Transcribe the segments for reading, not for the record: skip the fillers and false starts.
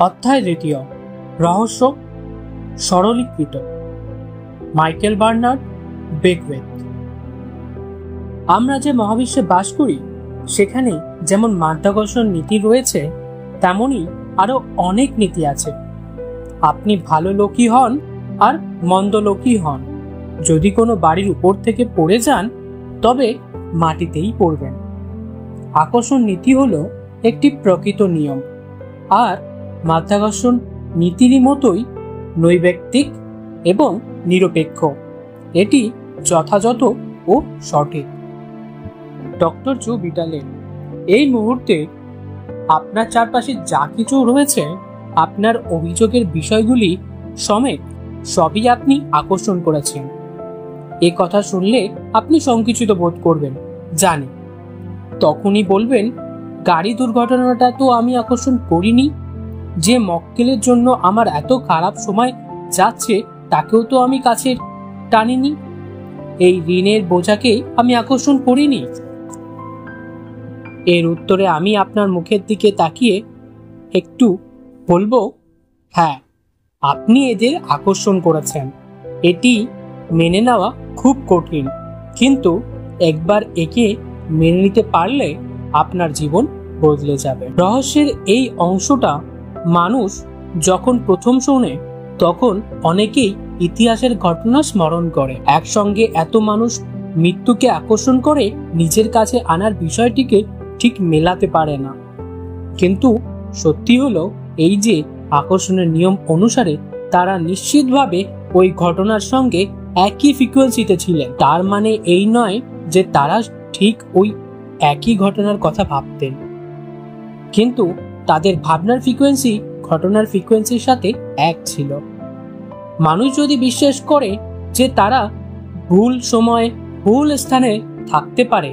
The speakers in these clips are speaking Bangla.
অধ্যায় দ্বিতীয়, রহস্য সরলীকৃত। Michael Bernard Beckwith. আমরা যে মহাবিশ্বে বাস করি সেখানে যেমন মাধ্যাকর্ষণ নীতি রয়েছে, তেমনি আরো অনেক নীতি আছে। আপনি ভালো লোকই হন আর মন্দ লোকই হন, যদি কোনো বাড়ির উপর থেকে পড়ে যান তবে মাটিতেই পড়বেন। আকর্ষণ নীতি হলো একটি প্রকৃত নিয়ম, আর মাধ্যাকর্ষণ নীতির মতোই নৈর্ব্যক্তিক এবং নিরপেক্ষ। এটি যথাযথ ও সঠিক। ডক্টর জো ভিটালে। এই মুহূর্তে আপনার চারপাশে যা কিছু রয়েছে, আপনার অভিযোগের বিষয়গুলি সমেত সবই আপনি আকর্ষণ করেছেন। এ কথা শুনলে আপনি সংকুচিত বোধ করবেন, জানি। তখনই বলবেন, গাড়ি দুর্ঘটনাটা তো আমি আকর্ষণ করিনি। যে মক্কেলের জন্য আমার এত খারাপ সময় যাচ্ছে তাকেও তো আমি কাছে টানিনি। এই ঋণের বোঝাকেই আমি আকর্ষণ করিনি। এর উত্তরে আমি আপনার মুখের দিকে তাকিয়ে একটু বলবো, হ্যাঁ, আপনি এদের আকর্ষণ করেছেন। এটি মেনে নেওয়া খুব কঠিন, কিন্তু একবার একে মেনে নিতে পারলে আপনার জীবন বদলে যাবে। রহস্যের এই অংশটা মানুষ যখন প্রথম শোনে তখন অনেকেই ইতিহাসের ঘটনা স্মরণ করে। একসঙ্গে এত মানুষ মৃত্যুকে আকর্ষণ করে নিজের কাছে আনার বিষয়টিকে ঠিক মেলাতে পারে না। কিন্তু সত্যি হলো এই যে আকর্ষণের নিয়ম অনুসারে তারা নিশ্চিতভাবে ওই ঘটনার সঙ্গে একই ফ্রিকোয়েন্সিতে ছিলেন। তার মানে এই নয় যে তারা ঠিক ওই একই ঘটনার কথা ভাবতেন, কিন্তু তাদের ভাবনার ফ্রিকোয়েন্সি ঘটনার ফ্রিকোয়েন্সির সাথে এক ছিল। মানুষ যদি বিশ্বাস করে যে তারা ভুল সময়ে ভুল স্থানে থাকতে পারে,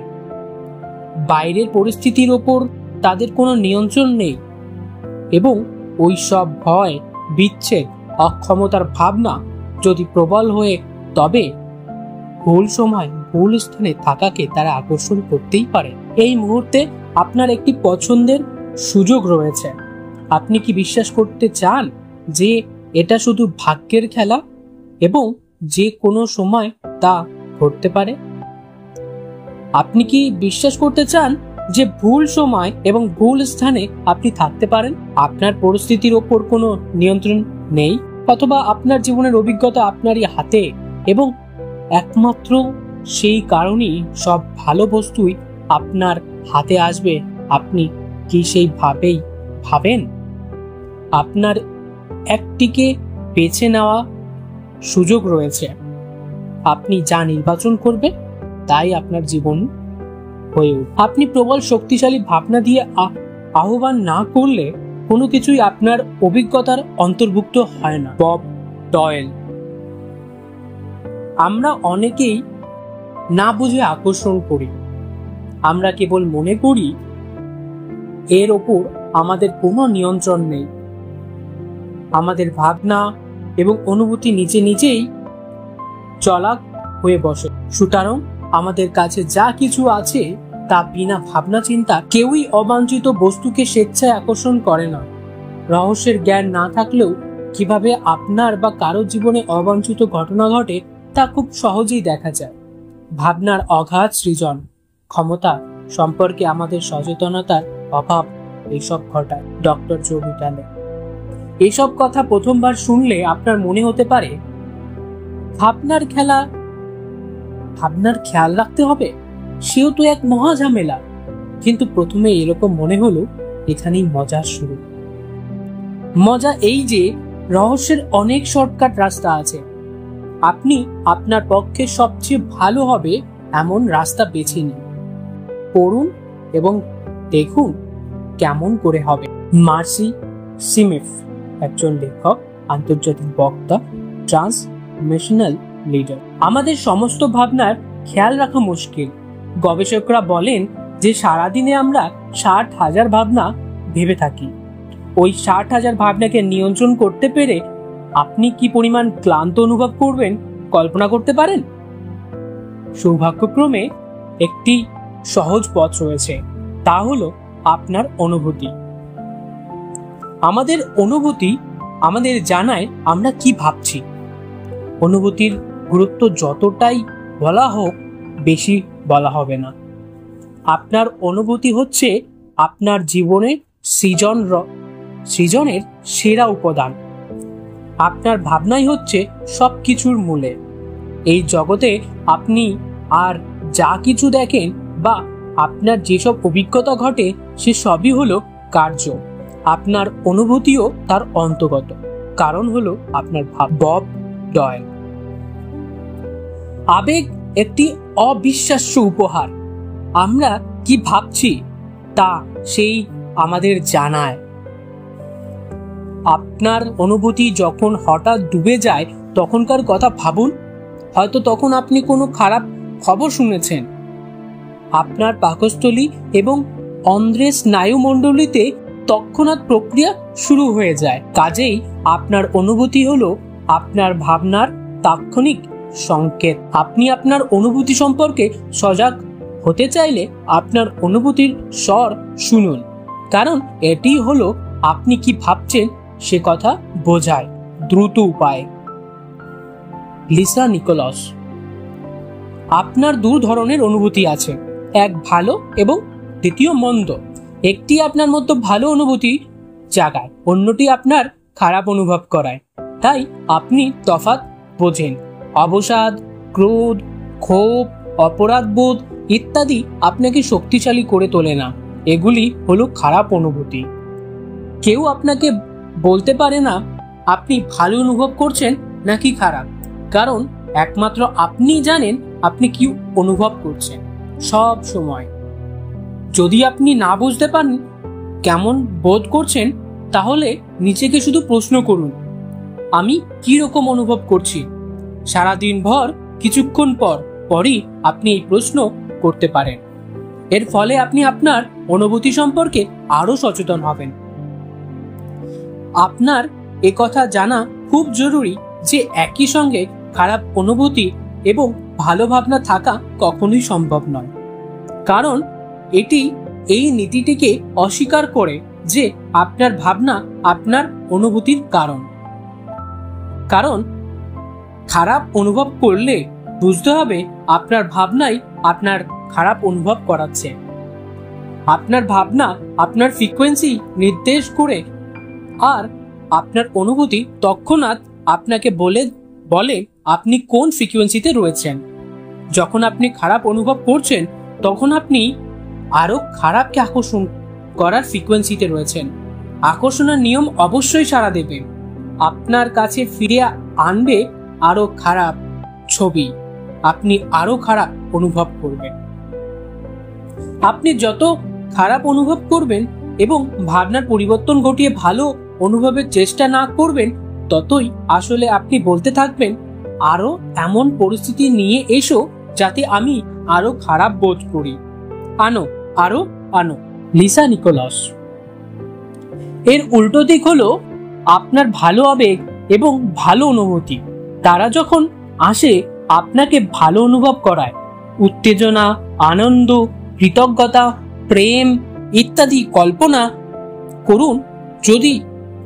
বাইরের পরিস্থিতির ওপর তাদের কোনো নিয়ন্ত্রণ নেই, এবং ওই সব ভয়, বিচ্ছেদ, অক্ষমতার ভাবনা যদি প্রবল হয়ে, তবে ভুল সময় ভুল স্থানে থাকাকে তারা আকর্ষণ করতেই পারে। এই মুহূর্তে আপনার একটি পছন্দের সুযোগ রয়েছে। আপনি কি বিশ্বাস করতে চান যে এটা শুধু ভাগ্যের খেলা এবং যে কোনো সময় তা ঘটতে পারে? আপনি কি বিশ্বাস করতে চান যে ভুল সময় এবং ভুল স্থানে আপনি থাকতে পারেন? আপনার পরিস্থিতির ওপর কোনো নিয়ন্ত্রণ নেই, অথবা আপনার জীবনের অভিজ্ঞতা আপনারই হাতে, এবং একমাত্র সেই কারণেই সব ভালো বস্তুই আপনার হাতে আসবে? আপনি কি সেই ভাবেন? আপনার একটিকে বেছে নেওয়া সুযোগ রয়েছে। আপনি যা নির্বাচন করবে তাই আপনার জীবন হয়ে উঠবে। আপনি প্রবল শক্তিশালী ভাবনা দিয়ে আহ্বান না করলে কোনো কিছুই আপনার অভিজ্ঞতার অন্তর্ভুক্ত হয় না। Bob Doyle. আমরা অনেকেই না বুঝে আকর্ষণ করি। আমরা কেবল মনে করি এর ওপর আমাদের কোনো নিয়ন্ত্রণ নেই। আমাদের ভাবনা এবং অনুভূতি নিজেই চলাক হয়ে বসে। সুতরাং আমাদের কাছে যা কিছু আছে তা বিনা ভাবনা চিন্তা কেউই অবাঞ্ছিত বস্তুকে স্বেচ্ছায় আকর্ষণ করে না। রহস্যের জ্ঞান না থাকলেও কিভাবে আপনার বা কারো জীবনে অবাঞ্ছিত ঘটনা ঘটে তা খুব সহজেই দেখা যায়। ভাবনার অগাধ সৃজন ক্ষমতা সম্পর্কে আমাদের সচেতনতার অভাব এইসব ঘটায়। ডক্টর জো ভিটালে। এইসব কথা প্রথমবার শুনলে আপনার মনে হতে পারে, ভাবনার খেয়াল রাখতে হবে, সেও তো এক মহা ঝামেলা। কিন্তু প্রথমে এরকম মনে হলো এখানেই মজার শুরু। মজা এই যে রহস্যের অনেক শর্টকাট রাস্তা আছে। আপনি আপনার পক্ষে সবচেয়ে ভালো হবে এমন রাস্তা বেছে নিন, পড়ুন এবং দেখুন কেমন করে হবে। মার্সি সিমেফ, একজন লেখক, আন্তর্জাতিক বক্তা, ট্রান্সমিশনাল লিডার। আমাদের সমস্ত ভাবনার খেয়াল রাখা মুশকিল। গবেষকরা বলেন যে সারাদিনে আমরা 60,000 ভাবনা ভেবে থাকি। ওই 60,000 ভাবনাকে নিয়ন্ত্রণ করতে পেরে আপনি কি পরিমাণ ক্লান্ত অনুভব করবেন কল্পনা করতে পারেন? সৌভাগ্যক্রমে একটি সহজ পথ রয়েছে, তা হলো আপনার অনুভূতি। আমাদের অনুভূতি আমাদের জানায় আমরা কি ভাবছি। অনুভূতির গুরুত্ব যতটাই বলা হোক বেশি বলা হবে না। আপনার অনুভূতি হচ্ছে আপনার জীবনের সৃজনের সেরা উপাদান। আপনার ভাবনাই হচ্ছে সবকিছুর মূলে। এই জগতে আপনি আর যা কিছু দেখেন বা আপনার যেসব অভিজ্ঞতা ঘটে সে সবই হলো কার্য। আপনার অনুভূতিও তার অন্তর্গত, কারণ হলো আপনার ভাব। Bob Doyle. আবেগ একটি অবিশ্বাস্য উপহার। আমরা কি ভাবছি তা সেই আমাদের জানায়। আপনার অনুভূতি যখন হঠাৎ ডুবে যায় তখনকার কথা ভাবুন। হয়তো তখন আপনি কোনো খারাপ খবর শুনেছেন। আপনার পাকস্থলী এবং অন্ধ্রের স্নায়ুমণ্ডলীতে তৎক্ষণাৎ প্রক্রিয়া শুরু হয়ে যায়। কাজেই আপনার অনুভূতি হলো আপনার ভাবনার তাৎক্ষণিক সংকেত। আপনি আপনার অনুভূতি সম্পর্কে সজাগ হতে চাইলে আপনার অনুভূতির স্বর শুনুন, কারণ এটি হলো আপনি কি ভাবছেন সে কথা বোঝায় দ্রুত উপায়। Lisa Nicholas. আপনার দু ধরনের অনুভূতি আছে, এক ভালো এবং দ্বিতীয় মন্দ। একটি আপনার মধ্যে ভালো অনুভূতি জাগায়, অন্যটি আপনার খারাপ অনুভব করায়। তাই আপনি তফাৎ বোঝেন। অবসাদ, ক্রোধ, ক্ষোভ, অপরাধবোধ ইত্যাদি আপনাকে শক্তিশালী করে তোলে না। এগুলি হলো খারাপ অনুভূতি। কেউ আপনাকে বলতে পারে না আপনি ভালো অনুভব করছেন নাকি খারাপ, কারণ একমাত্র আপনিই জানেন আপনি কি অনুভব করছেন সব সময়। যদি আপনি না বুঝতে পারেন কেমন বোধ করছেন, তাহলে নিজেকে শুধু প্রশ্ন করুন, আমি কি রকম অনুভব করছি। সারাদিন ভর কিছুক্ষণ পরই আপনি এই প্রশ্ন করতে পারেন। এর ফলে আপনি আপনার অনুভূতি সম্পর্কে আরো সচেতন হবেন। আপনার একথা জানা খুব জরুরি যে একই সঙ্গে খারাপ অনুভূতি এবং ভালো ভাবনা থাকা কখনোই সম্ভব নয়, কারণ এটি এই নীতিটিকে অস্বীকার করে যে আপনার ভাবনা আপনার অনুভূতির কারণ খারাপ অনুভব করলে বুঝতে হবে আপনার ভাবনাই আপনার খারাপ অনুভব করাচ্ছে। আপনার ভাবনা আপনার ফ্রিকোয়েন্সি নির্দেশ করে, আর আপনার অনুভূতি তৎক্ষণাৎ আপনাকে বলে আপনি কোন ফ্রিকোয়েন্সিতে রয়েছেন। যখন আপনি খারাপ অনুভব করছেন তখন আপনি আরো খারাপকে আকর্ষণ করার ফ্রিকোয়েন্সিতে রয়েছেন। আকর্ষণের নিয়ম অবশ্যই সাড়া দেবে, আপনার কাছে ফিরে আনবে আরো খারাপ ছবি। আপনি আরো খারাপ অনুভব করবেন। আপনি যত খারাপ অনুভব করবেন এবং ভাবনার পরিবর্তন ঘটিয়ে ভালো অনুভবের চেষ্টা না করবেন, ততই আসলে আপনি বলতে থাকবেন আরো এমন পরিস্থিতি নিয়ে এসো যাতে আমি আরো খারাপ বোধ করি। আনো। Lisa Nicholas. এর উল্টো দিক হলো আপনার ভালো আবেগ এবং ভালো অনুভূতি। তারা যখন আসে আপনাকে ভালো অনুভব করায়। উত্তেজনা, আনন্দ, কৃতজ্ঞতা, প্রেম ইত্যাদি। কল্পনা করুন যদি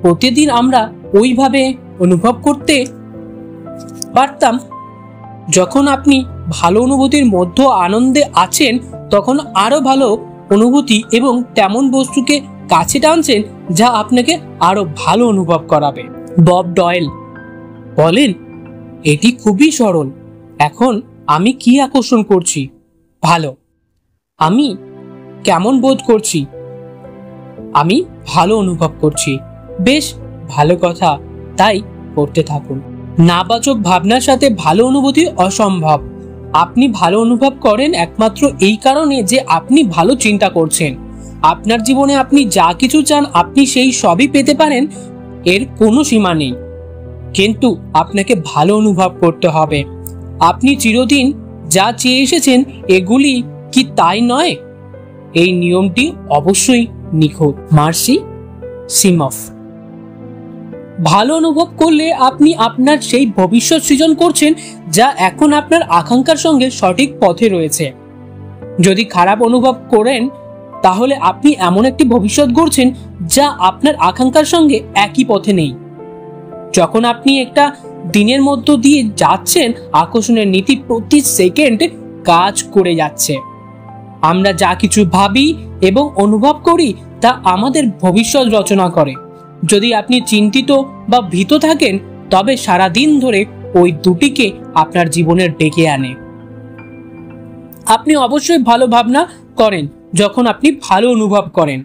প্রতিদিন আমরা ওইভাবে অনুভব করতে পারতাম। যখন আপনি ভালো অনুভূতির মধ্যে আনন্দে আছেন, তখন আরো ভালো অনুভূতি এবং তেমন বস্তুকে কাছে টানছেন যা আপনাকে আরো ভালো অনুভব করাবে। বব ডয়েল বলেন, এটি খুবই সরল। এখন আমি কি আকর্ষণ করছি? ভালো। আমি কেমন বোধ করছি? আমি ভালো অনুভব করছি। বেশ ভালো কথা, তাই করতে থাকুন। নাবাচক ভাবনার সাথে ভালো অনুভূতি অসম্ভব। আপনি ভালো অনুভব করেন একমাত্র এই কারণে যে আপনি ভালো চিন্তা করছেন। আপনার জীবনে আপনি যা কিছু চান আপনি সেই সবই পেতে পারেন, এর কোনো সীমা নেই। কিন্তু আপনাকে ভালো অনুভব করতে হবে। আপনি চিরদিন যা চেয়ে এসেছেন এগুলি কি তাই নয়? এই নিয়মটি অবশ্যই নিখুঁত। মার্সি সিমফ। ভালো অনুভব করলে আপনি আপনার সেই ভবিষ্যৎ সৃজন করছেন যা এখন আপনার আকাঙ্ক্ষার সঙ্গে সঠিক পথে রয়েছে। যদি খারাপ অনুভব করেন তাহলে আপনি এমন একটি ভবিষ্যৎ গড়ছেন যা আপনার আকাঙ্ক্ষার সঙ্গে একই পথে নেই। যখন আপনি একটা দিনের মধ্য দিয়ে যাচ্ছেন, আকর্ষণের নীতি প্রতি সেকেন্ডে কাজ করে যাচ্ছে। আমরা যা কিছু ভাবি এবং অনুভব করি তা আমাদের ভবিষ্যৎ রচনা করে। যদি আপনি চিন্তিত বা ভীত থাকেন, তবে সারা দিন ধরে ওই দুটিকে আপনার জীবনের ডেকে আনে। আপনি অবশ্যই ভালো ভাবনা করেন যখন আপনি ভালো অনুভব করেন,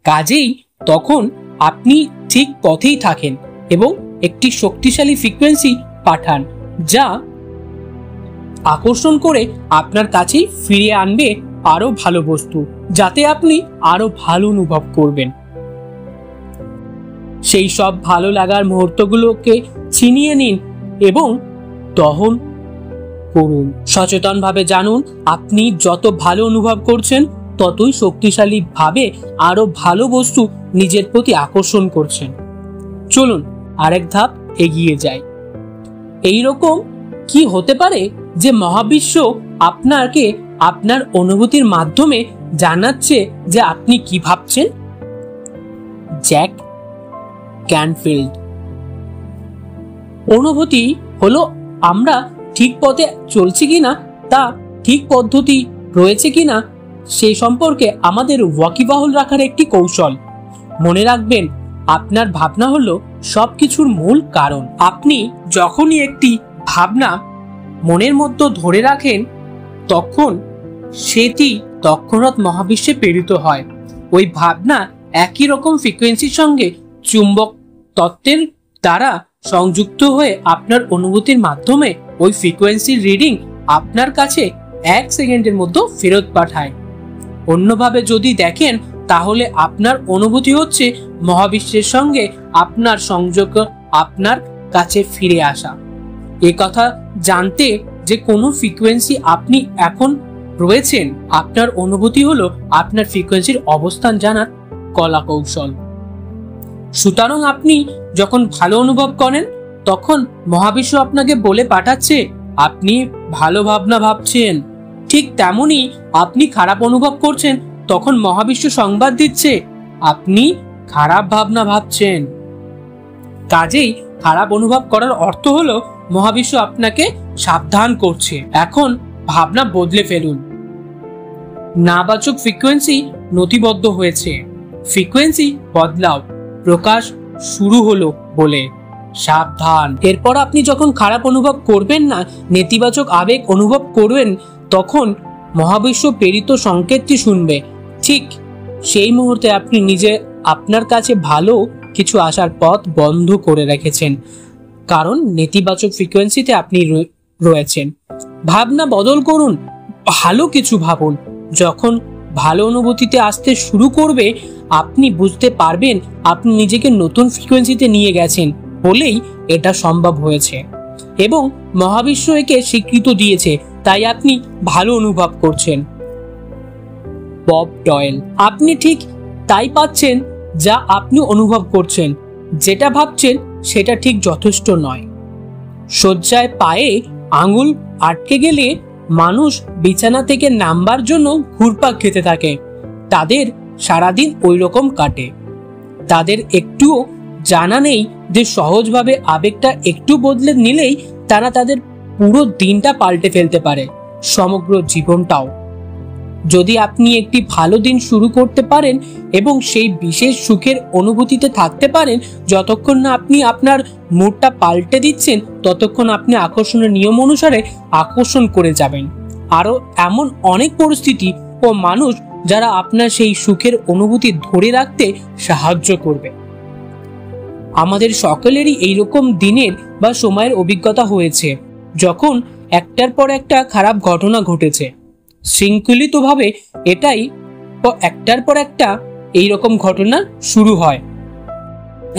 কাজেই তখন আপনি ঠিক পথেই থাকেন এবং একটি শক্তিশালী ফ্রিকোয়েন্সি পাঠান, যা আকর্ষণ করে আপনার কাছেই ফিরিয়ে আনবে আরো ভালো বস্তু, যাতে আপনি আরো ভালো অনুভব করবেন। সেই সব ভালো লাগার মুহূর্তগুলোকে ছিনিয়ে নিন এবং দহন করুন। সচেতনভাবে জানুন, আপনি যত ভালো অনুভব করছেন ততই শক্তিশালী ভাবে আরো ভালো বস্তু নিজের প্রতি আকর্ষণ করছেন। চলুন আরেক ধাপ এগিয়ে যাই। এইরকম কি হতে পারে যে মহাবিশ্ব আপনাকে আপনার অনুভূতির মাধ্যমে জানাচ্ছে যে আপনি কি ভাবছেন? Jack Canfield. অনুভূতি হলো আমরা ঠিক পথে চলছি কিনা, তা ঠিক পদ্ধতি রয়েছে কিনা সেই সম্পর্কে আমাদের ওয়াকিবহাল রাখার একটি কৌশল। মনে রাখবেন, আপনার ভাবনা হলো সবকিছুর মূল কারণ। আপনি যখনই একটি ভাবনা মনের মধ্যে ধরে রাখেন, তখন সেটি তৎক্ষণাৎ মহাবিশ্বে প্রেরিত হয়। ওই ভাবনা একই রকম ফ্রিকোয়েন্সির সঙ্গে চুম্বক তত্ত্বের দ্বারা সংযুক্ত হয়ে আপনার অনুভূতির মাধ্যমে ওই ফ্রিকোয়েন্সির রিডিং আপনার কাছে 1 সেকেন্ডের মধ্যে ফেরত পাঠায়। অন্যভাবে যদি দেখেন, তাহলে আপনার অনুভূতি হচ্ছে মহাবিশ্বের সঙ্গে আপনার সংযোগ আপনার কাছে ফিরে আসা। এ কথা জানতে যে কোনো ফ্রিকোয়েন্সি আপনি এখন রয়েছেন, আপনার অনুভূতি হলো আপনার ফ্রিকোয়েন্সির অবস্থান জানার কলা কৌশল। সুতরাং আপনি যখন ভালো অনুভব করেন, তখন মহাবিশ্ব আপনাকে বলে পাঠাচ্ছে আপনি ভালো ভাবনা ভাবছেন। ঠিক তেমনি আপনি খারাপ অনুভব করছেন, তখন মহাবিশ্ব সংবাদ দিচ্ছে আপনি খারাপ ভাবনা ভাবছেন। কাজেই খারাপ অনুভব করার অর্থ হলো মহাবিশ্ব আপনাকে সাবধান করছে, এখন ভাবনা বদলে ফেলুন। নাবাচক ফ্রিকোয়েন্সি নথিবদ্ধ হয়েছে, ফ্রিকোয়েন্সি বদলাও, প্রকাশ শুরু হলো বলে সাবধান। এরপর আপনি যখন খারাপ অনুভব করবেন না, নেতিবাচক আবেগ অনুভব করবেন, তখন মহাবিশ্ব প্রেরিত সংকেতটি শুনবে। ঠিক সেই মুহূর্তে আপনি নিজে আপনার কাছে ভালো কিছু আসার পথ বন্ধ করে রেখেছেন, কারণ নেতিবাচক ফ্রিকোয়েন্সিতে আপনি রয়েছেন। ভাবনা বদল করুন, ভালো কিছু ভাবুন। যখন ভালো অনুভূতিতে আসতে শুরু করবে, আপনি বুঝতে পারবেন আপনি নিজেকে নতুন ফ্রিকোয়েন্সিতে নিয়ে গেছেন বলেই এটা সম্ভব হয়েছে এবং মহাবিশ্ব একে স্বীকৃতি দিয়েছে, তাই আপনি ভালো অনুভব করছেন। Bob Doyle. আপনি ঠিক তাই পাচ্ছেন যা আপনি অনুভব করছেন। যেটা ভাবছেন সেটা ঠিক যথেষ্ট নয়। শয্যায় পায়ে আঙুল আটকে গেলে মানুষ বিছানা থেকে নামবার জন্য ঘুরপাক খেতে থাকে। তাদের সারাদিন ওই রকম কাটে। তাদের একটুও জানা নেই যে সহজভাবে আবেগটা একটু বদলে নিলেই তারা তাদের পুরো দিনটা পাল্টে ফেলতে পারে, সমগ্র জীবনটাও। যদি আপনি একটি ভালো দিন শুরু করতে পারেন এবং সেই বিশেষ সুখের অনুভূতিতে থাকতে পারেন, যতক্ষণ না আপনি আপনার মুডটা পাল্টে দিচ্ছেন, ততক্ষণ আপনি আকর্ষণের নিয়ম অনুসারে আকর্ষণ করে যাবেন আরো এমন অনেক পরিস্থিতি ও মানুষ যারা আপনার সেই সুখের অনুভূতি ধরে রাখতে সাহায্য করবে। আমাদের সকলেরই এইরকম দিনের বা সময়ের অভিজ্ঞতা হয়েছে, যখন একটার পর একটা খারাপ ঘটনা ঘটেছে। শৃঙ্খলিতভাবে এটাই একটার পর একটা এইরকম ঘটনা শুরু হয়।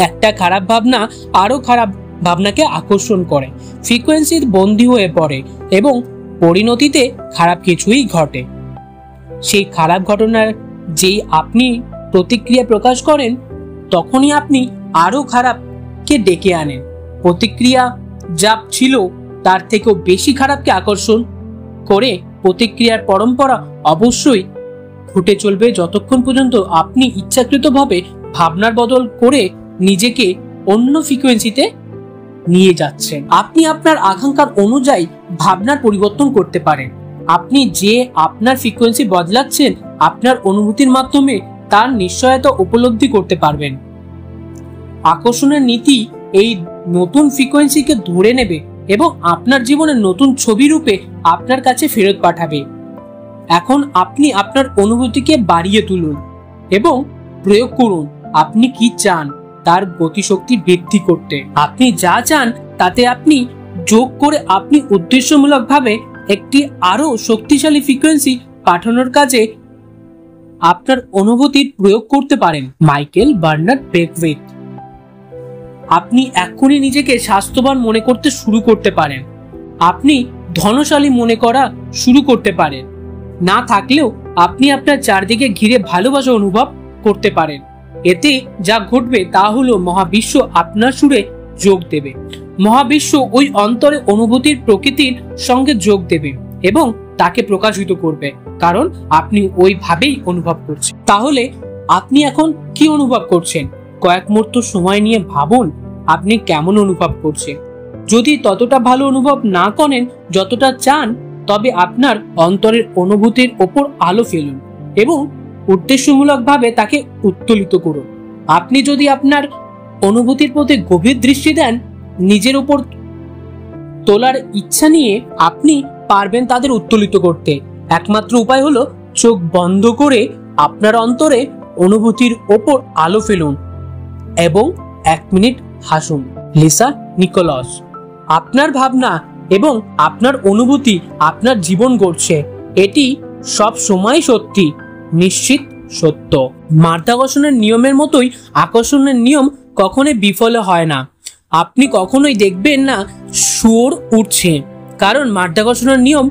একটা খারাপ ভাবনা আরো খারাপ ভাবনাকে আকর্ষণ করে, ফ্রিকোয়েন্সির বন্দী হয়ে পড়ে এবং পরিণতিতে খারাপ কিছুই ঘটে। সেই খারাপ ঘটনার যেই আপনি প্রতিক্রিয়া প্রকাশ করেন, তখনই আপনি আরো খারাপকে ডেকে আনেন। প্রতিক্রিয়া যা ছিল তার থেকেও বেশি খারাপকে আকর্ষণ করে প্রতিক্রিয়ার পরম্পরা অবশ্যই ঘটে চলবে যতক্ষণ পর্যন্ত আপনি ইচ্ছাকৃতভাবে ভাবনার বদল করে নিজেকে অন্য ফ্রিকোয়েন্সিতে নিয়ে যাচ্ছেন। আপনি আপনার আকাঙ্ক্ষার অনুযায়ী ভাবনার পরিবর্তন করতে পারেন। আপনি যে আপনার ফ্রিকোয়েন্সি বদলাচ্ছেন, আপনার অনুভূতির মাধ্যমে তার নিশ্চয়তা উপলব্ধি করতে পারবেন। আকর্ষণের নীতি এই নতুন ফ্রিকোয়েন্সিকে ধরে নেবে এবং আপনার জীবনের নতুন ছবি রূপে আপনার কাছে ফেরত পাঠাবে। এখন আপনি আপনার অনুভূতিকে বাড়িয়ে তুলুন এবং প্রয়োগ করুন আপনি কি চান তার গতিশক্তি বৃদ্ধি করতে। আপনি যা চান তাতে আপনি যোগ করে আপনি উদ্দেশ্যমূলকভাবে একটি আরো শক্তিশালী ফ্রিকোয়েন্সি পাঠানোর কাজে আপনার অনুভূতির প্রয়োগ করতে পারেন। Michael Bernard Beckwith. আপনি এক্ষুনি নিজেকে স্বাস্থ্যবান মনে করতে শুরু করতে পারেন। আপনি ধনশালী মনে করা শুরু করতে পারেন। না থাকলেও আপনি আপনার চারদিকে ঘিরে ভালোবাসা অনুভব করতে পারেন। এতে যা ঘটবে তা হলো মহাবিশ্ব আপনার সুরে যোগ দেবে। মহাবিশ্ব ওই অন্তরে অনুভূতির প্রকৃতির সঙ্গে যোগ দেবে এবং তাকে প্রকাশিত করবে, কারণ আপনি ওইভাবেই অনুভব করছেন। তাহলে আপনি এখন কি অনুভব করছেন? কয়েক মুহূর্ত সময় নিয়ে ভাবুন আপনি কেমন অনুভব করছেন। যদি ততটা ভালো অনুভব না করেন যতটা চান, তবে আপনার অন্তরের অনুভূতির ওপর আলো ফেলুন এবং উদ্দেশ্যমূলকভাবে তাকে উত্তোলিত করুন। আপনি যদি আপনার অনুভূতির প্রতি গভীর দৃষ্টি দেন, নিজের উপর তোলার ইচ্ছা নিয়ে আপনি পারবেন তাদের উত্তোলিত করতে। একমাত্র উপায় হলো চোখ বন্ধ করে আপনার অন্তরে অনুভূতির ওপর আলো ফেলুন এবং 1 মিনিট হাসুন। Lisa Nicholas. আপনার ভাবনা এবং আপনার অনুভূতি আপনার জীবন গড়ছে। এটি সব সময় সত্যি, নিশ্চিত সত্য। মাধ্যাকর্ষণের নিয়মের মতোই আকর্ষণের নিয়ম কখনোই বিফল হয় না। আপনি কখনোই দেখবেন না শুয়োর উঠছে, কারণ মাধ্যাকর্ষণের নিয়ম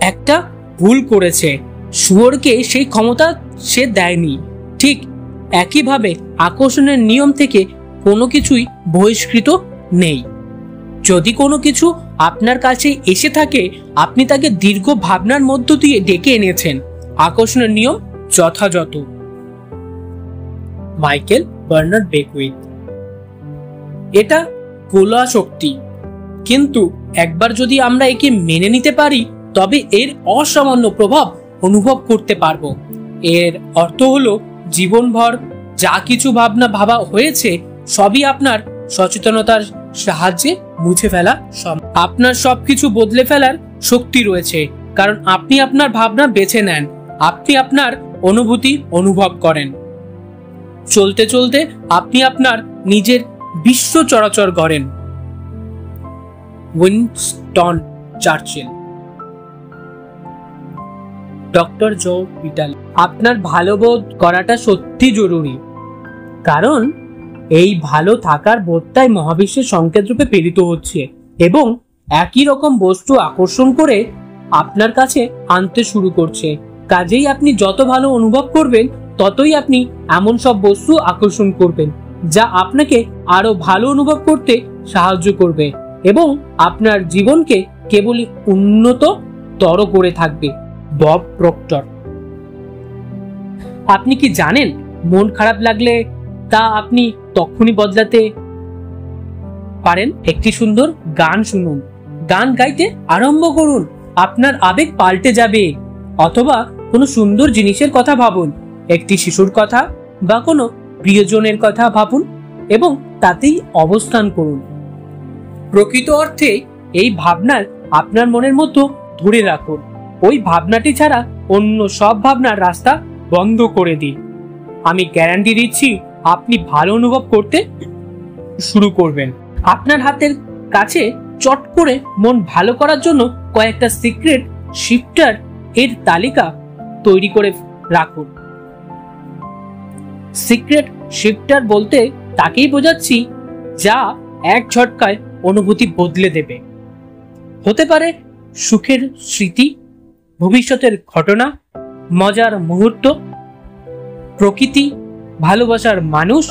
একটা ভুল করেছে। শুয়োরকে সেই ক্ষমতা সে দেয়নি। ঠিক একইভাবে আকর্ষণের নিয়ম থেকে কোনো কিছুই বহিষ্কৃত নেই। যদি কোনো কিছু আপনার কাছে এসে থাকে, আপনি তাকে দীর্ঘ ভাবনার মধ্য দিয়ে ডেকে এনেছেন। আকর্ষণের নিয়ম যথাযথ। Michael Bernard Beckwith. এটা গোলা শক্তি, কিন্তু একবার যদি আমরা একে মেনে নিতে পারি, তবে এর অসামান্য প্রভাব অনুভব করতে পারবো। এর অর্থ হলো জীবনভর যা কিছু ভাবনা ভাবা হয়েছে সবই আপনার সচেতনতার সাহায্যে মুছে ফেলা সম্ভব। আপনার সবকিছু বদলে ফেলার শক্তি রয়েছে, কারণ আপনি আপনার ভাবনা বেছে নেন, আপনি আপনার অনুভূতি অনুভব করেন। চলতে চলতে আপনি আপনার নিজের বিশ্ব চরাচর গড়েন। Winston Churchill. Doctor Joe Vitale. আপনার ভালো বোধ করাটা সত্যি জরুরি, কারণ এই ভালো থাকার বোধটাই মহাবিশ্বের সংকেত রূপে প্রেরিত হচ্ছে এবং একই রকম বস্তু আকর্ষণ করে আপনার কাছে আনতে শুরু করছে। কাজেই আপনি যত ভালো অনুভব করবেন, ততই আপনি এমন সব বস্তু আকর্ষণ করবেন যা আপনাকে আরো ভালো অনুভব করতে সাহায্য করবে এবং আপনার জীবনকে কেবলই উন্নততর করে থাকবে। Bob proctor. আপনি কি জানেন, মন খারাপ লাগলে তা আপনি তখনই বদলাতে পারেন। একটি সুন্দর গান শুনুন, গান গাইতে আরম্ভ করুন, আপনার আবেগ পাল্টে যাবে। অথবা কোনো সুন্দর জিনিসের কথা ভাবুন, একটি শিশুর কথা বা কোনো প্রিয়জনের কথা ভাবুন এবং তাতেই অবস্থান করুন। প্রকৃত অর্থে এই ভাবনার আপনার মনের মধ্যে ধরে রাখুন। ওই ভাবনাটি ছাড়া অন্য সব ভাবনার রাস্তা বন্ধ করে দিন। আমি গ্যারান্টি দিচ্ছি আপনি ভালো অনুভব করতে শুরু করবেন। আপনার হাতের কাছে চট করে মন ভালো করার জন্য কয়েকটা সিক্রেট শিফটার এর তালিকা তৈরি করে রাখুন। সিক্রেট শিফটার বলতে তাকেই বোঝাচ্ছি যা এক ঝটকায় অনুভূতি বদলে দেবে। হতে পারে সুখের স্মৃতি, ভবিষ্যতের ঘটনা, মজার মুহূর্ত, প্রকৃতি, ভালোবাসার মানুষ,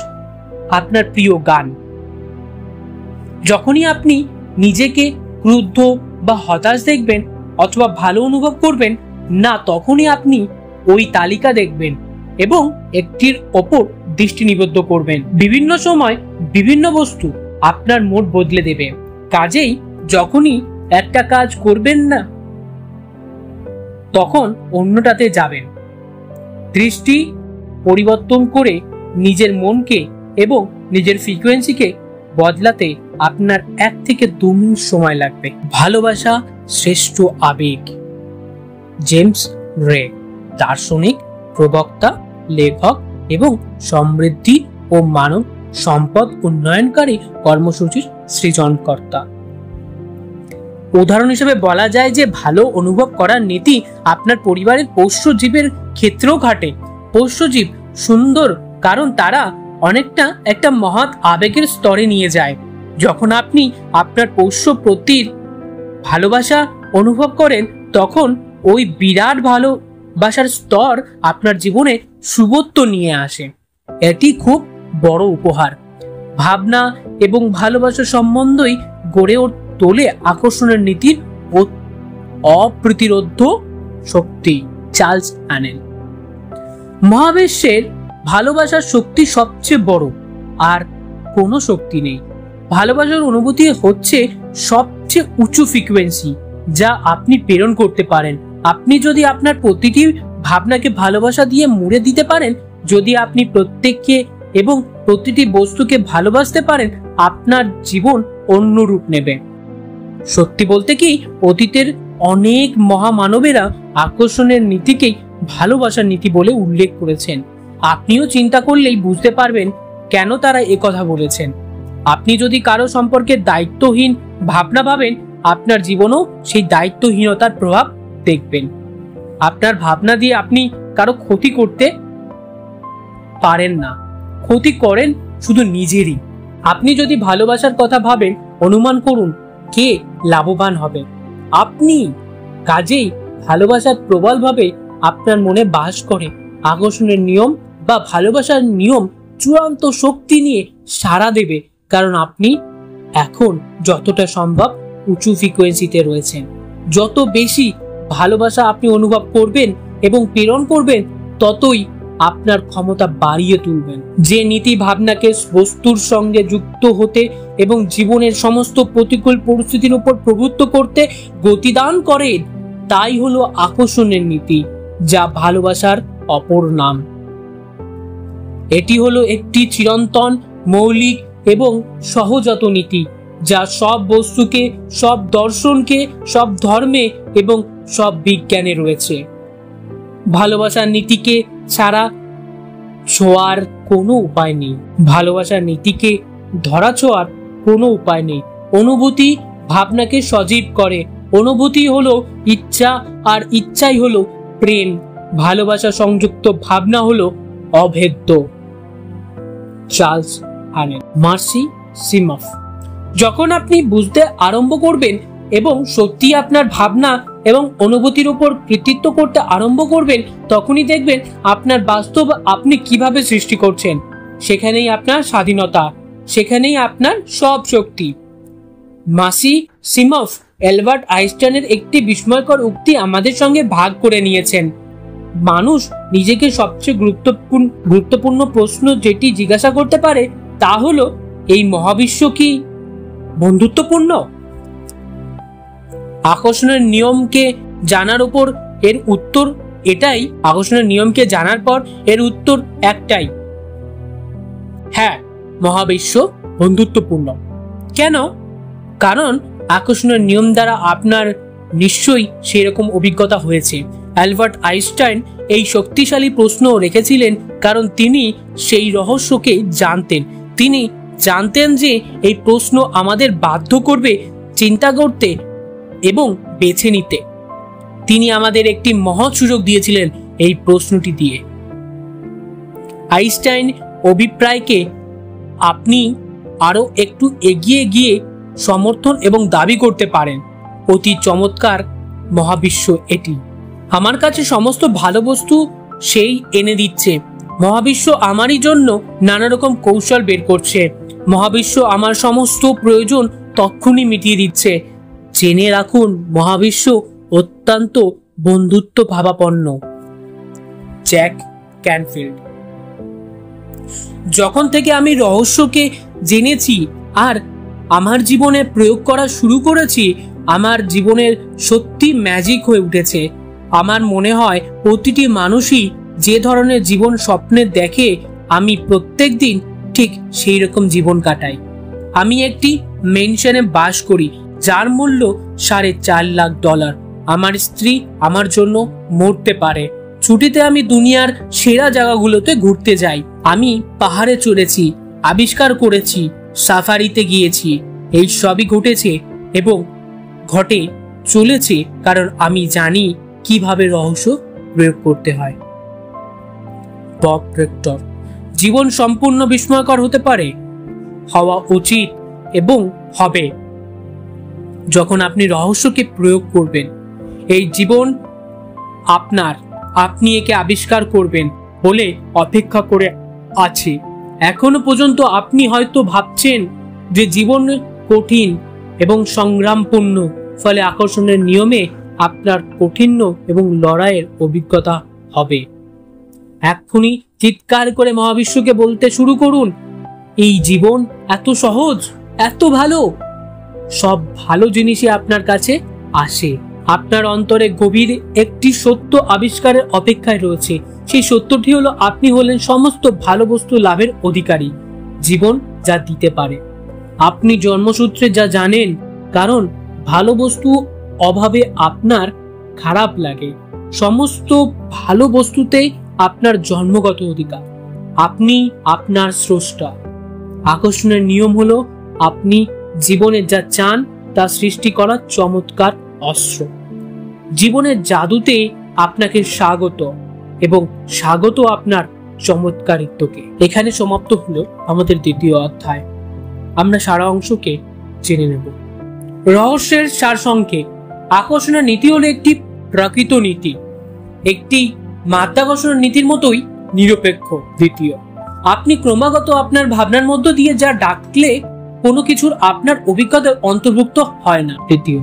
আপনার প্রিয় গান। যখনই আপনি নিজেকে ক্রুদ্ধ বা হতাশ দেখবেন অথবা ভালো অনুভব করবেন না, তখনই আপনি ওই তালিকা দেখবেন এবং একটির ওপর দৃষ্টি নিবদ্ধ করবেন। বিভিন্ন সময় বিভিন্ন বস্তু আপনার মুড বদলে দেবে। কাজেই যখনই একটা কাজ করবেন না, তখন অন্যটাতে যাবেন। দৃষ্টি পরিবর্তন করে নিজের মনকে এবং নিজের ফ্রিকোয়েন্সিকে বদলাতে আপনার 1 থেকে 2 মিনিট সময় লাগবে। ভালোবাসা শ্রেষ্ঠ আবেগ। জেমস রে, দার্শনিক, প্রবক্তা, লেখক এবং সমৃদ্ধি ও মানব সম্পদ উন্নয়নকারী কর্মসূচির সৃজনকর্তা। উদাহরণ হিসেবে বলা যায় যে ভালো অনুভব করার নীতি আপনার পরিবারের পোষ্য জীবের ক্ষেত্রেও খাটে। পোষ্য জীব সুন্দর কারণ তারা অনেকটা একটা মহৎ আবেগের স্তরে নিয়ে যায়। যখন আপনি আপনার পোষ্য প্রতির ভালোবাসা অনুভব করেন, তখন ওই বিরাট ভালোবাসার স্তর আপনার জীবনে শুভত্ব নিয়ে আসে। এটি খুব বড় উপহার। ভাবনা এবং ভালোবাসা সম্বন্ধই গড়ে তোলে আকর্ষণের নীতির অপ্রতিরোধ্য শক্তি। চার্লস অ্যানেল। মহাবিশ্বের ভালোবাসার শক্তি সবচেয়ে বড়, আর কোনো শক্তি নেই। ভালোবাসার অনুভূতি হচ্ছে সবচেয়ে উঁচু ফ্রিকোয়েন্সি যা আপনি প্রেরণ করতে পারেন। আপনি যদি আপনার প্রতিটি ভাবনাকে ভালোবাসা দিয়ে মুড়ে দিতে পারেন, যদি আপনি প্রত্যেককে এবং প্রতিটি বস্তুকে ভালোবাসতে পারেন, আপনার জীবন অন্য রূপ নেবে। সত্যি বলতে কি, অতীতের অনেক মহামানবেরা আকর্ষণের নীতিকেই ভালোবাসার নীতি বলে উল্লেখ করেছেন। আপনিও চিন্তা করলেই বুঝতে পারবেন কেন তারা একথা বলেছেন। আপনি যদি কারো সম্পর্কে দায়িত্বহীন ভাবনা ভাবেন, আপনার জীবনেও সেই দায়িত্বহীনতার প্রভাব দেখবেন। আপনার ভাবনা দিয়ে আপনি কারো ক্ষতি করতে পারেন না, ক্ষতি করেন শুধু নিজেরই। আপনি যদি ভালোবাসার কথা ভাবেন, অনুমান করুন কে লাভবান হবে? আপনি। কাজেই ভালোবাসার প্রবলভাবে আপনার মনে বাস করে। আকর্ষণের নিয়ম বা ভালোবাসার নিয়ম চূড়ান্ত শক্তি নিয়ে সাড়া দেবে, কারণ আপনি এখন যতটা সম্ভব উঁচু ফ্রিকোয়েন্সিতে রয়েছেন। যত বেশি ভালোবাসা আপনি অনুভব করবেন এবং প্রেরণ করবেন, ততই আপনার ক্ষমতা বাড়িয়ে তুলবেন। যে নীতি ভাবনাকে বস্তুর সঙ্গে যুক্ত হতে এবং জীবনের সমস্ত প্রতিকূল পরিস্থিতির উপর প্রভুত্ব করতে গতিদান করে, তাই হলো আকর্ষণের নীতি, যা ভালোবাসার অপর নাম। এটি হলো একটি চিরন্তন, মৌলিক এবং সহজাত নীতি, যা সব বস্তুকে, সব দর্শনকে, সব ধর্মে এবং সব বিজ্ঞানে রয়েছে। ভালোবাসার নীতিকে ছাড়া ছোঁয়ার কোনো উপায় নেই। ভালোবাসার নীতিকে ধরা ছোঁয়ার কোনো উপায় নেই। অনুভূতি ভাবনাকে সজীব করে। অনুভূতি হলো ইচ্ছা, আর ইচ্ছাই হলো প্রেম। ভালোবাসা সংযুক্ত ভাবনা হলো অভেদ্য। চার্লস অ্যানেল। মার্সি সিমফ। যখন আপনি বুঝতে আরম্ভ করবেন এবং সত্যি আপনার ভাবনা এবং অনুভূতির উপর কৃতিত্ব করতে আরম্ভ করবেন, তখনই দেখবেন আপনার বাস্তব আপনি কিভাবে সৃষ্টি করছেন। সেখানেই আপনার স্বাধীনতা, সেখানেই আপনার সব শক্তি। মার্সি সিমফ অ্যালবার্ট আইনস্টাইনের একটি বিস্ময়কর উক্তি আমাদের সঙ্গে ভাগ করে নিয়েছেন। মানুষ নিজেকে সবচেয়ে গুরুত্বপূর্ণ প্রশ্ন যেটি জিজ্ঞাসা করতে পারে, তা হলো, এই মহাবিশ্ব কি বন্ধুত্বপূর্ণ? আকর্ষণের নিয়মকে জানার উপর এর উত্তর এটাই। আকর্ষণের নিয়মকে জানার পর এর উত্তর একটাই, হ্যাঁ, মহাবিশ্ব বন্ধুত্বপূর্ণ। কেন? কারণ আকর্ষণের নিয়ম দ্বারা আপনার নিশ্চয়ই সেরকম অভিজ্ঞতা হয়েছে। অ্যালবার্ট আইনস্টাইন এই শক্তিশালী প্রশ্ন রেখেছিলেন কারণ তিনি সেই রহস্যকে জানতেন। তিনি জানতেন যে এই প্রশ্ন আমাদের বাধ্য করবে চিন্তা করতে এবং বেছে নিতে। তিনি আমাদের একটি মহৎ সুযোগ দিয়েছিলেন এই প্রশ্নটি দিয়ে। আইনস্টাইন অভিপ্রায়কে আপনি আরো একটু এগিয়ে গিয়ে সমর্থন এবং দাবি করতে পারেন। অতি চমৎকার মহাবিশ্ব এটি। আমার কাছে সমস্ত ভালো বস্তু সেই এনে দিচ্ছে। মহাবিশ্ব আমারই জন্য নানা রকম কৌশল বের করছে। মহাবিশ্ব আমার সমস্ত প্রয়োজন তক্ষুনি মিটিয়ে দিচ্ছে। জেনে রাখুন, মহাবিশ্ব অত্যন্ত বন্ধুত্ব ভাবাপন্ন। Jack Canfield. যখন থেকে আমি রহস্যকে জেনেছি আর আমার জীবনে প্রয়োগ করা শুরু করেছি, আমার জীবনের সত্যি ম্যাজিক হয়ে উঠেছে। আমার মনে হয় প্রতিটি মানুষই যে ধরনের জীবন স্বপ্নে দেখে, আমি প্রত্যেক দিন ঠিক সেই রকম জীবন কাটাই। আমি একটি মেনশনে বাস করি যার মূল্য $4.5 লাখ। আমার স্ত্রী আমার জন্য মরতে পারে। ছুটিতে আমি দুনিয়ার সেরা জায়গাগুলোতে ঘুরতে যাই। আমি পাহাড়ে চড়েছি, আবিষ্কার করেছি, সাফারিতে গিয়েছি। এই সবই ঘটেছে এবং ঘটে চলেছে কারণ আমি জানি কিভাবে রহস্য প্রয়োগ করতে হয়। Bob proctor. জীবন সম্পূর্ণ বিস্ময়কর হতে পারে, হওয়া উচিত এবং হবে যখন আপনি রহস্যকে প্রয়োগ করবেন। এই জীবন আপনার, আপনি একে আবিষ্কার করবেন বলে অপেক্ষা করে আছে। এখনো পর্যন্ত আপনি হয়তো ভাবছেন যে জীবন কঠিন এবং সংগ্রামপূর্ণ, ফলে আকর্ষণের নিয়মে আপনার কঠিন্য এবং লড়াইয়ের অভিজ্ঞতা হবে। এক্ষুনি চিৎকার করে মহাবিশ্বকে বলতে শুরু করুন, এই জীবন এত সহজ, এত ভালো। সব ভালো জিনিসই আপনার কাছে আসে। আপনার অন্তরে গভীর একটি সত্য আবিষ্কারের অপেক্ষায় রয়েছে। সেই সত্যটি হলো আপনি হলেন সমস্ত ভালো বস্তু লাভের অধিকারী। জীবন যা দিতে পারে আপনি জন্মসূত্রে যা জানেন, কারণ ভালো বস্তু অভাবে আপনার খারাপ লাগে। সমস্ত ভালো বস্তুতেই আপনার জন্মগত অধিকার। আপনি আপনার স্রষ্টা। আকর্ষণের নিয়ম হলো আপনি জীবনে যা চান তা সৃষ্টি করার চমৎকার অস্ত্র। জীবনের জাদুতে আপনাকে স্বাগত এবং স্বাগত আপনার চমৎকারিত্বকে। এখানে সমাপ্ত হলো আমাদের দ্বিতীয় অধ্যায়। আমরা সারা অংশকে জেনে নেব। রহস্যের সারসংক্ষেপ। আকর্ষণের নীতি হলো একটি প্রকৃত নীতি, একটি মাধ্যাকর্ষণের নীতির মতোই নিরপেক্ষ। দ্বিতীয়, আপনি ক্রমাগত আপনার ভাবনার মধ্য দিয়ে যা ডাকলে কোনো কিছুর আপনার অভিজ্ঞতার অন্তর্ভুক্ত হয় না। তৃতীয়,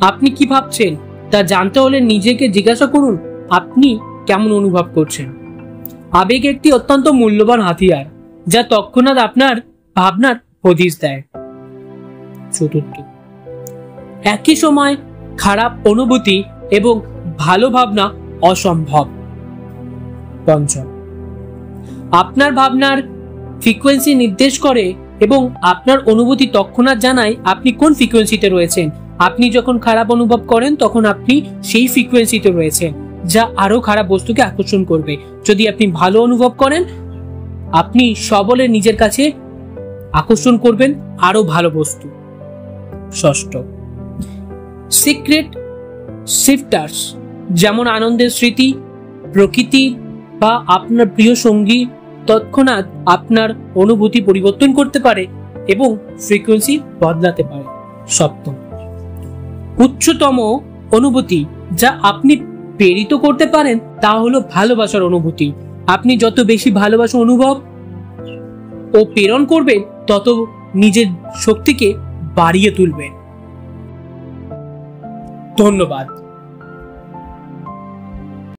আপনি কি ভাবছেন তা জানতে হলে নিজেকে জিজ্ঞাসা করুন, আপনি কেমন অনুভব করছেন। আবেগ একটি অত্যন্ত মূল্যবান হাতিয়ার যা তৎক্ষণাৎ আপনার ভাবনার হদিশ দেয়। চতুর্থ, একই সময় খারাপ অনুভূতি এবং ভালো ভাবনা অসম্ভব। পঞ্চম, আপনার ভাবনার ফ্রিকোয়েন্সি নির্দেশ করে এবং আপনার অনুভূতি তৎক্ষণাৎ জানায় আপনি কোন ফ্রিকোয়েন্সিতে রয়েছেন। আপনি যখন খারাপ অনুভব করেন তখন আপনি সেই ফ্রিকোয়েন্সিতে রয়েছেন, যা আরো খারাপ বস্তুকে আকর্ষণ করবে। যদি আপনি ভালো অনুভব করেন, আপনি সবলে নিজের কাছে আকর্ষণ করবেন আরো ভালো বস্তু। ষষ্ঠ, সিক্রেট শিফটার্স, যেমন আনন্দের স্মৃতি, প্রকৃতি বা আপনার প্রিয় সঙ্গী তৎক্ষণাৎ আপনার অনুভূতি পরিবর্তন করতে পারে এবং ফ্রিকোয়েন্সি বদলাতে পারে। সপ্তম, উচ্চতম অনুভূতি যা আপনি প্রেরিত করতে পারেন তা হলো ভালোবাসার অনুভূতি। আপনি যত বেশি ভালোবাসা অনুভব ও প্রেরণ করবেন, তত নিজের শক্তিকে বাড়িয়ে তুলবেন। ধন্যবাদ।